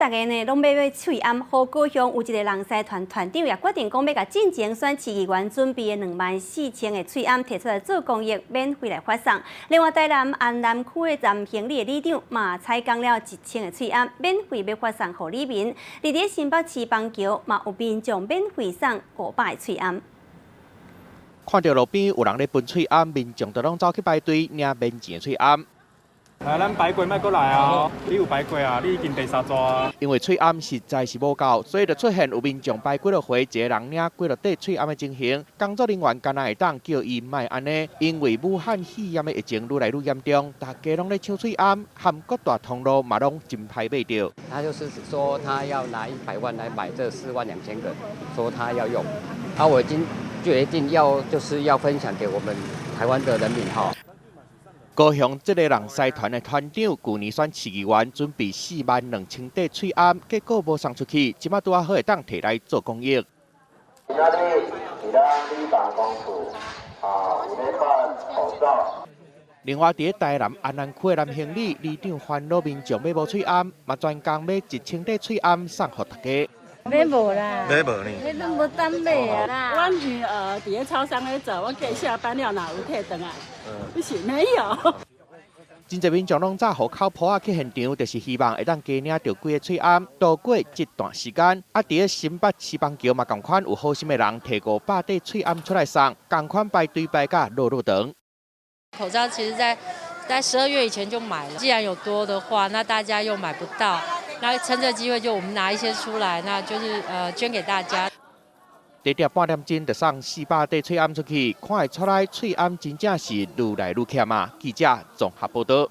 大家呢拢要翠暗，好高雄有一个人狮团团长也决定讲要甲进前选市议员准备的24000个翠暗摕出来做公益，免费来发送。另外，台南安南区的站行李的里长嘛采购了1000个翠暗，免费要发送给里民。而伫新北市邦桥嘛有民众免费送500个翠暗。看到路边有人咧分翠暗，民众就拢走去排队领免钱的翠暗。 咱排队莫过来啊！你有排过啊？你已经第3桌啊。因为翠暗实在是无够，所以就出现有民众排几落回，一个人领几落块翠暗的情形。工作人员敢若会当叫伊莫安尼，因为武汉肺炎的疫情愈来愈严重，大家拢咧抢翠暗，含各大通路嘛拢真歹买到。他就是说他要拿100万来买这42000个，说他要用，我已经决定就是要分享给我们台湾的人民哈。 高雄这个人狮团的团长，去年选市议员，准备42000块翠暗，结果无送出去，即马拄好会当摕来做公益。今仔日是咱里办公处有咧发口罩。另外，伫台南安南区的南行里，里长烦恼民众买无翠暗，嘛专工买1000块翠暗送给大家。 买无啦，买无呢？迄拢无当买啊啦。阮女儿伫咧超商咧做，我计下班了哪有摕回来？不是没有。真侪民众拢早户口婆去现场，就是希望会当加领到几个翠暗，度过这段时间。伫咧新北市邦桥嘛，同款有好心的人摕500块翠暗出来送，同款排队排甲路长。口罩其实在12月以前就买了，既然有多的话，那大家又买不到。 那趁这机会，就我们拿一些出来，那就是捐给大家。短短半点钟就送400块翠暗出去，看会出来翠暗真正是愈来愈欠啊！记者综合报道。